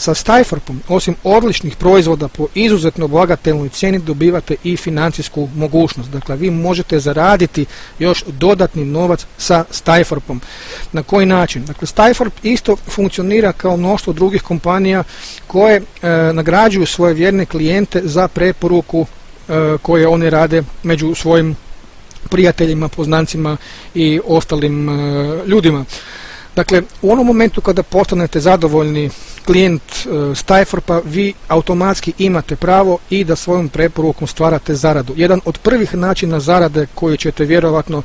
Sa Stajforpom, osim odličnih proizvoda po izuzetno bagatelnoj cijeni, dobivate i financijsku mogućnost. Dakle, vi možete zaraditi još dodatni novac sa Stajforpom. Na koji način? Dakle, Stajforp isto funkcionira kao mnoštvo drugih kompanija koje nagrađuju svoje vjerne klijente za preporuku koje oni rade među svojim prijateljima, poznancima i ostalim ljudima. Dakle, u onom momentu kada postanete zadovoljni klijent Stajforpa, vi automatski imate pravo i da svojom preporukom stvarate zaradu. Jedan od prvih načina zarade koji ćete vjerovatno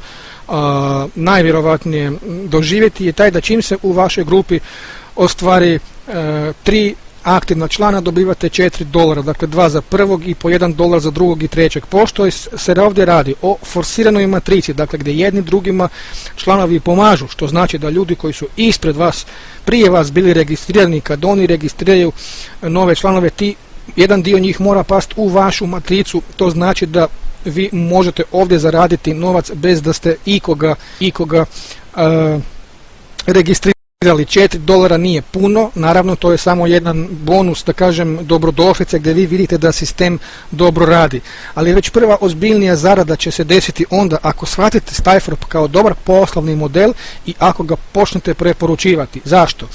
najvjerovatnije doživjeti je taj da čim se u vašoj grupi ostvari 3 aktivna člana, dobivate $4, dakle 2 za prvog i po $1 za drugog i trećeg. Pošto se ovdje radi o forsiranoj matrici, dakle gdje jedni drugima članovi pomažu, što znači da ljudi koji su ispred vas, prije vas bili registrirani, kad oni registriraju nove članove, jedan dio njih mora pasti u vašu matricu, to znači da vi možete ovdje zaraditi novac bez da ste ikoga registrirali. $4 nije puno, naravno to je samo jedan bonus, da kažem, dobrodošlice gdje vi vidite da sistem dobro radi. Ali već prva ozbiljnija zarada će se desiti onda ako shvatite Stajforp kao dobar poslovni model i ako ga počnete preporučivati. Zašto?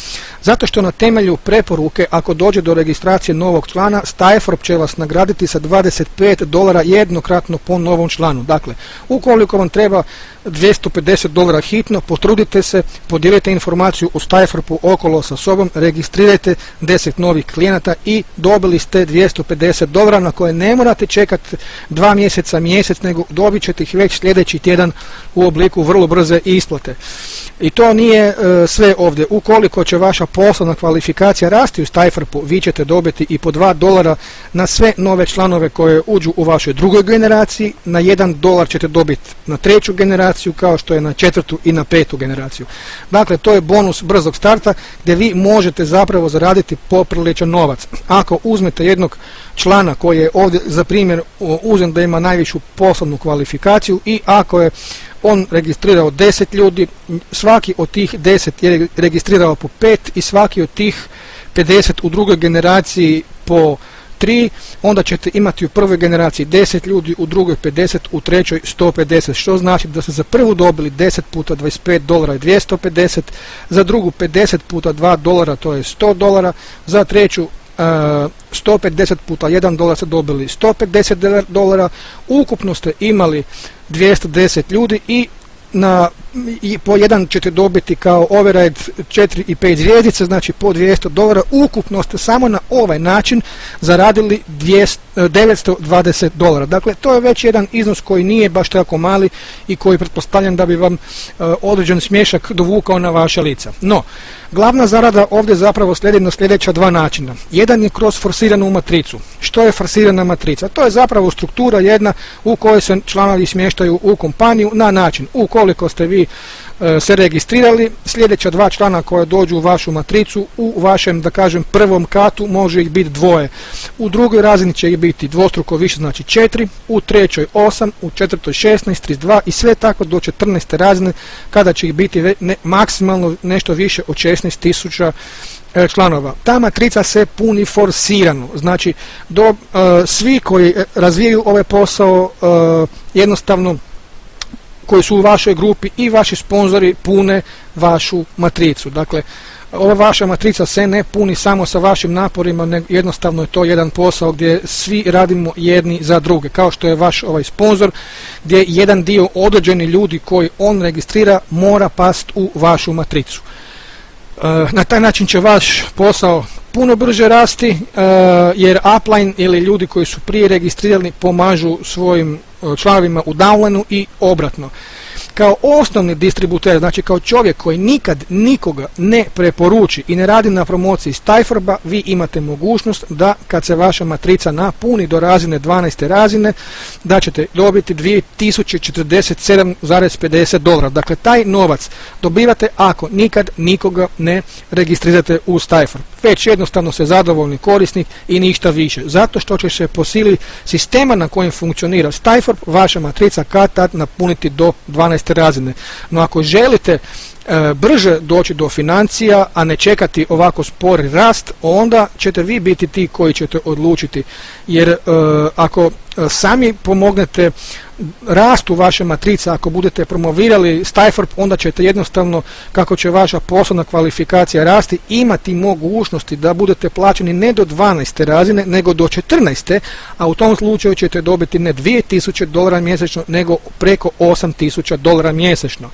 Zato što na temelju preporuke, ako dođe do registracije novog člana, Stajforp će vas nagraditi sa $25 jednokratno po novom članu. Dakle, ukoliko vam treba $250 hitno, potrudite se, podijelite informaciju o Stajforpu okolo sa sobom, registrirajte 10 novih klijenata i dobili ste $250 na koje ne morate čekati 2 mjeseca, mjesec, nego dobit ćete ih već sljedeći tjedan u obliku vrlo brze isplate. I to nije sve ovdje. Ukoliko će vaša poslovna kvalifikacija rasti u Stajforpu, vi ćete dobiti i po $2 na sve nove članove koje uđu u vašoj drugoj generaciji, na $1 ćete dobiti na treću generaciju, kao što je na četvrtu i na petu generaciju. Dakle, to je bonus brzog starta gdje vi možete zapravo zaraditi popriličan novac. Ako uzmete jednog člana koji je ovdje za primjer uzem da ima najvišu poslovnu kvalifikaciju i ako je on registrirao 10 ljudi, svaki od tih 10 je registrirao po 5 i svaki od tih 50 u drugoj generaciji po 3, onda ćete imati u prvoj generaciji 10 ljudi, u drugoj 50, u trećoj 150, što znači da ste za prvu dobili 10 puta $25 je 250, za drugu 50 puta $2 to je $100, za treću 150 puta $1 ste dobili $150, ukupno ste imali 210 ljudi i po jedan ćete dobiti kao override 4 i 5 zvjezdice, znači po $200, ukupno ste samo na ovaj način zaradili $920. Dakle, to je već jedan iznos koji nije baš tako mali i koji pretpostavljam da bi vam određen smješak dovukao na vaša lica. No, glavna zarada ovdje zapravo slijedi na sljedeća dva načina. Jedan je kroz forsiranu matricu. Što je forsirana matrica? To je zapravo struktura jedna u kojoj se članovi smještaju u kompaniju na način ukoliko ste vi se registrirali, sljedeća dva člana koja dođu u vašu matricu, u vašem, da kažem, prvom katu može ih biti 2, u drugoj razini će ih biti dvostruko više, znači 4, u trećoj 8, u četvrtoj 16, 32 i sve tako do 14. razine kada će ih biti maksimalno nešto više od 16.000 članova. Ta matrica se puni forsirano, znači svi koji razvijaju ovaj posao jednostavno koji su u vašoj grupi i vaši sponzori pune vašu matricu. Dakle, ova vaša matrica se ne puni samo sa vašim naporima, nego jednostavno je to jedan posao gdje svi radimo jedni za druge, kao što je vaš ovaj sponzor, gdje jedan dio određeni ljudi koji on registrira mora pasti u vašu matricu. Na taj način će vaš posao puno brže rasti, jer upline ili ljudi koji su prije registrirani pomažu svojim članovima u downlineu i obratno. Kao osnovni distributer, znači kao čovjek koji nikad nikoga ne preporuči i ne radi na promociji Stajforpa, vi imate mogućnost da kad se vaša matrica napuni do razine 12. razine, da ćete dobiti $2047,50. Dakle, taj novac dobivate ako nikad nikoga ne registrirate u Stajforp. Već jednostavno se zadovoljni korisnik i ništa više. Zato što će se po sili sistema na kojem funkcionira Stajforp, vaša matrica kad tad napuniti do 12. razine. No ako želite brže doći do financija, a ne čekati ovako spori rast, onda ćete vi biti ti koji ćete odlučiti. Jer ako sami pomognete rastu vaše matrice, ako budete promovirali Stifrp, onda ćete jednostavno, kako će vaša poslovna kvalifikacija rasti, imati mogućnosti da budete plaćeni ne do 12. razine, nego do 14. a u tom slučaju ćete dobiti ne $2000 mjesečno, nego preko $8000 mjesečno.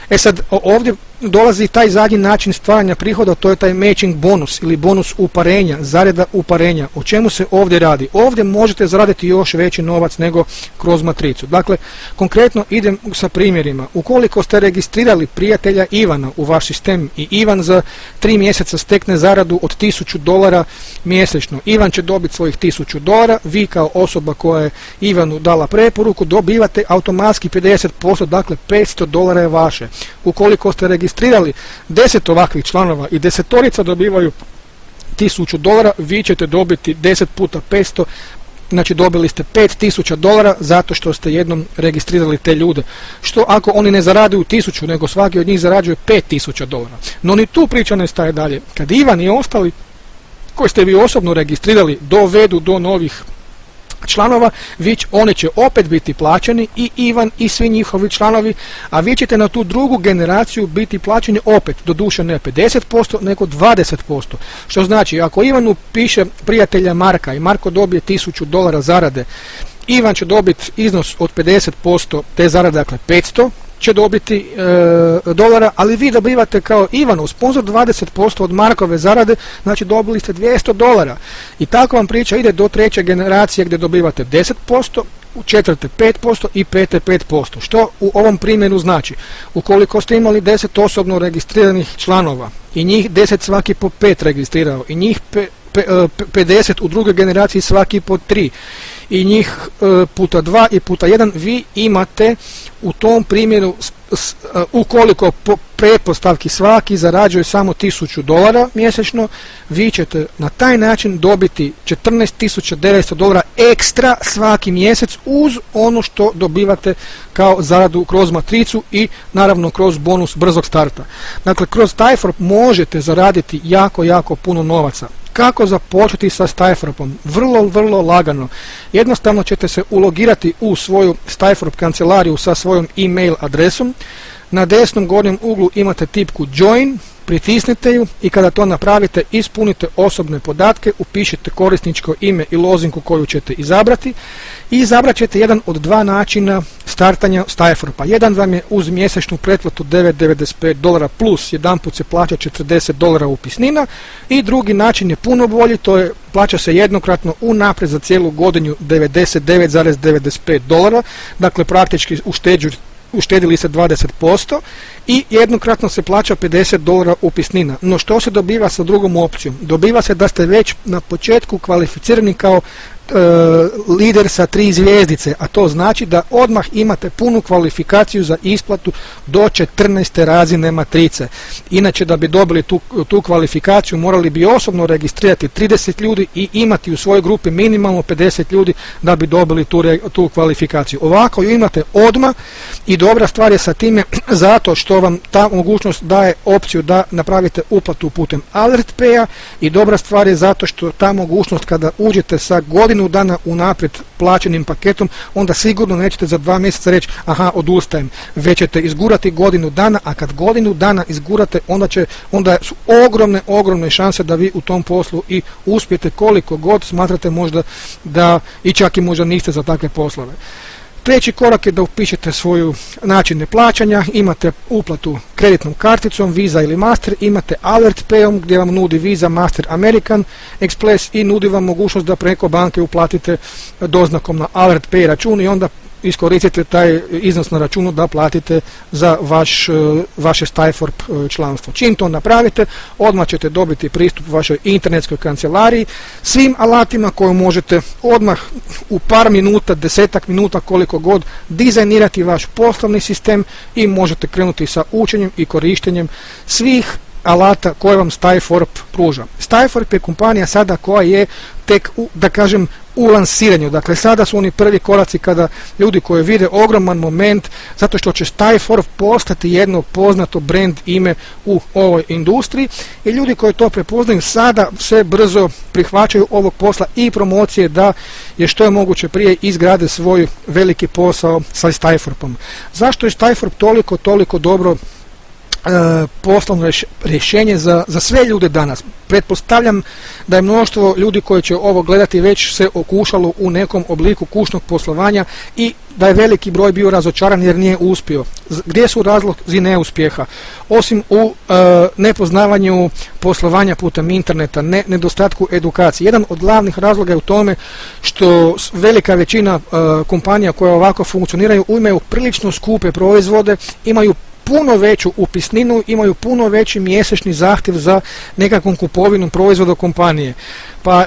E sad, ovdje dolazi taj zadnji način stvaranja prihoda, to je taj matching bonus ili bonus uparenja, zarada uparenja. O čemu se ovdje radi? Ovdje možete zaraditi još veći novac nego kroz matricu. Dakle, konkretno idem sa primjerima. Ukoliko ste registrirali prijatelja Ivana u vaš sistem i Ivan za 3 mjeseca stekne zaradu od $1000 mjesečno, Ivan će dobiti svojih $1000, vi kao osoba koja je Ivanu dala preporuku dobivate automatski 50%, dakle $500 je vaše. Ukoliko ste registrirali 10 ovakvih članova i 10 dobivaju $1000, vi ćete dobiti 10 puta 500, znači dobili ste $5000 zato što ste jednom registrirali te ljude. Što ako oni ne zaraduju 1000, nego svaki od njih zarađuje $5000. No ni tu priča ne staje dalje. Kad Ivan i ostali koji ste vi osobno registrirali dovedu do novih članova, oni će opet biti plaćeni, i Ivan i svi njihovi članovi, a vi ćete na tu drugu generaciju biti plaćeni opet, doduše ne 50%, nego 20%. Što znači, ako Ivanu piše prijatelja Marka i Marko dobije $1000 zarade, Ivan će dobiti iznos od 50% te zarade, dakle 500 će dobiti dolara, ali vi dobivate kao Ivanov sponsor 20% od Markove zarade, znači dobili ste $200. I tako vam priča ide do treće generacije gdje dobivate 10%, u četvrte 5% i pete 5%. Što u ovom primjeru znači? Ukoliko ste imali 10 osobno registriranih članova i njih 10 svaki po 5 registrirao i njih 50 u drugoj generaciji svaki po 3 i njih puta 2 i puta 1, vi imate u tom primjeru, ukoliko po pretpostavki svaki zarađuje samo $1000 mjesečno, vi ćete na taj način dobiti $14.900 ekstra svaki mjesec uz ono što dobivate kao zaradu kroz matricu i naravno kroz bonus brzog starta. Dakle, kroz Stifrp možete zaraditi jako puno novaca. Kako započeti sa Stifrpom? Vrlo lagano. Jednostavno ćete se ulogirati u svoju Stifrp kancelariju sa svojom e-mail adresom. Na desnom gornjem uglu imate tipku Join, pritisnite ju i kada to napravite ispunite osobne podatke, upišite korisničko ime i lozinku koju ćete izabrati i izabrat ćete jedan od dva načina startanja Stifrpa. Jedan vam je uz mjesečnu pretplatu $9.95 plus jedanput se plaća $40 upisnina i drugi način je puno bolji, to je plaća se jednokratno unaprijed za cijelu godinu $99.95, dakle praktički uštedili ste 20% i jednokratno se plaća $50 upisnina. No što se dobiva sa drugom opcijom? Dobiva se da ste već na početku kvalificirani kao lider sa 3 zvjezdice, a to znači da odmah imate punu kvalifikaciju za isplatu do 14. razine matrice. Inače, da bi dobili tu kvalifikaciju morali bi osobno registrirati 30 ljudi i imati u svojoj grupi minimalno 50 ljudi da bi dobili tu kvalifikaciju. Ovako ju imate odmah i dobra stvar je sa time zato što vam ta mogućnost daje opciju da napravite uplatu putem AlertPay-a i dobra stvar je zato što ta mogućnost kada uđete sa godinu dana unaprijed plaćenim paketom, onda sigurno nećete za 2 mjeseca reći aha, odustajem, već ćete izgurati godinu dana, a kad godinu dana izgurate, onda su ogromne šanse da vi u tom poslu i uspijete koliko god smatrate možda da i čak i možda niste za takve poslove. Treći korak je da upišete svoju načine plaćanja, imate uplatu kreditnom karticom, Visa ili Master, imate AlertPay-om gdje vam nudi Visa, Master, American Express i nudi vam mogućnost da preko banke uplatite doznakom na AlertPay račun i onda iskoristite taj iznos na računu da platite za vaše Stifrp članstvo. Čim to napravite, odmah ćete dobiti pristup vašoj internetskoj kancelariji, svim alatima koje možete odmah u par minuta, 10 minuta, koliko god, dizajnirati vaš poslovni sistem i možete krenuti sa učenjem i korištenjem svih alata koje vam Stifrp pruža. Stifrp je kompanija sada koja je tek, da kažem, u lansiranju. Dakle, sada su oni prvi koraci kada ljudi koji vide ogroman moment zato što će Stajforf postati jedno poznato brand ime u ovoj industriji i ljudi koji to prepoznaju sada sve brzo prihvaćaju ovog posla i promocije da je što je moguće prije izgrade svoj veliki posao sa Stajforfom. Zašto je Stajforf toliko dobro poslovno rješenje za sve ljude danas? Pretpostavljam da je mnoštvo ljudi koji će ovo gledati već se okušalo u nekom obliku kućnog poslovanja i da je veliki broj bio razočaran jer nije uspio. Gdje su razlozi neuspjeha? Osim u nepoznavanju poslovanja putem interneta, nedostatku edukacije. Jedan od glavnih razloga je u tome što velika većina kompanija koje ovako funkcioniraju imaju prilično skupe proizvode, imaju puno veću upisninu, imaju puno veći mjesečni zahtjev za nekakvom kupovinom proizvoda kompanije. Pa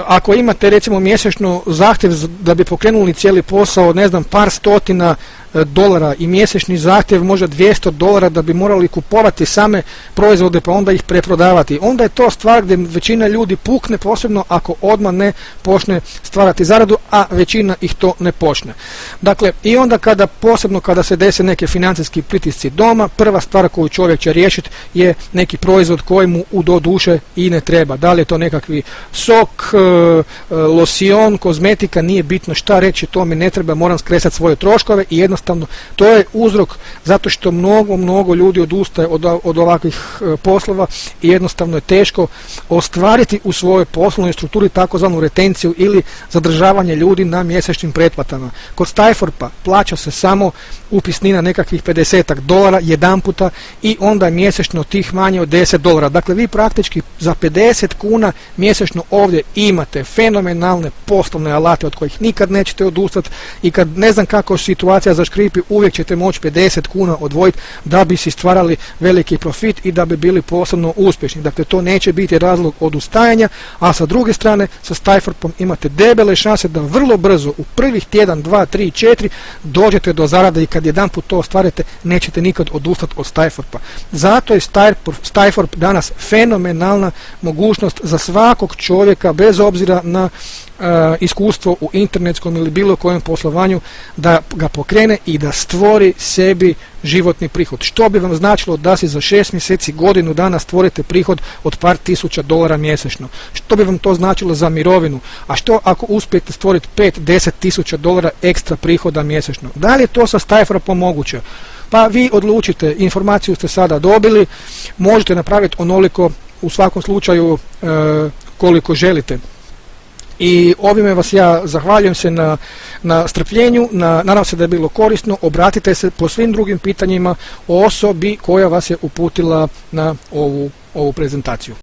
ako imate recimo mjesečno zahtjev da bi pokrenuli cijeli posao, ne znam, par stotina dolara i mjesečni zahtjev možda $200 da bi morali kupovati same proizvode pa onda ih preprodavati. Onda je to stvar gdje većina ljudi pukne, posebno ako odmah ne počne stvarati zaradu, a većina ih to ne počne. Dakle, i onda posebno kada se dese neke financijski pritisci doma, prva stvar koju čovjek će riješiti je neki proizvod koji mu do duše i ne treba. Da li je to nekakvi sok, losion, kozmetika, nije bitno šta reći, to mi ne treba, moram skresati svoje troškove i jednostavno to je uzrok zato što mnogo ljudi odustaje od ovakvih poslova i jednostavno je teško ostvariti u svojoj poslovnoj strukturi takozvanu retenciju ili zadržavanje ljudi na mjesečnim pretplatama. Kod Stajforfa plaća se samo upisnina nekakvih $50 jedanputa i onda mjesečno tih manje od $10. Dakle, vi praktički za 50 kuna mjesečno ovdje imate fenomenalne poslovne alate od kojih nikad nećete odustati i kad ne znam kako situacija zaškripi, uvijek ćete moći 50 kuna odvojiti da bi si stvarali veliki profit i da bi bili posebno uspješni. Dakle, to neće biti razlog odustajanja, a sa druge strane sa Stajforfom imate debele šanse da vrlo brzo u prvih tjedan, 2, 3, 4 dođete do zarade i kad jedanput to ostvarite nećete nikad odustati od Stajforfa. Zato je Stajforf danas fenomenalna mogućnost za svakog čovjeka bez obzira na iskustvo u internetskom ili bilo kojem poslovanju da ga pokrene i da stvori sebi životni prihod. Što bi vam značilo da si za 6 mjeseci, godinu dana stvorite prihod od par $1000 mjesečno? Što bi vam to značilo za mirovinu? A što ako uspijete stvoriti 5-10 $1000 ekstra prihoda mjesečno? Da li je to sa Stajforfom moguće? Pa vi odlučite, informaciju ste sada dobili, možete napraviti onoliko u svakom slučaju koliko želite. I ovime vas ja zahvaljujem se na strpljenju, nadam se da je bilo korisno, obratite se po svim drugim pitanjima o osobi koja vas je uputila na ovu prezentaciju.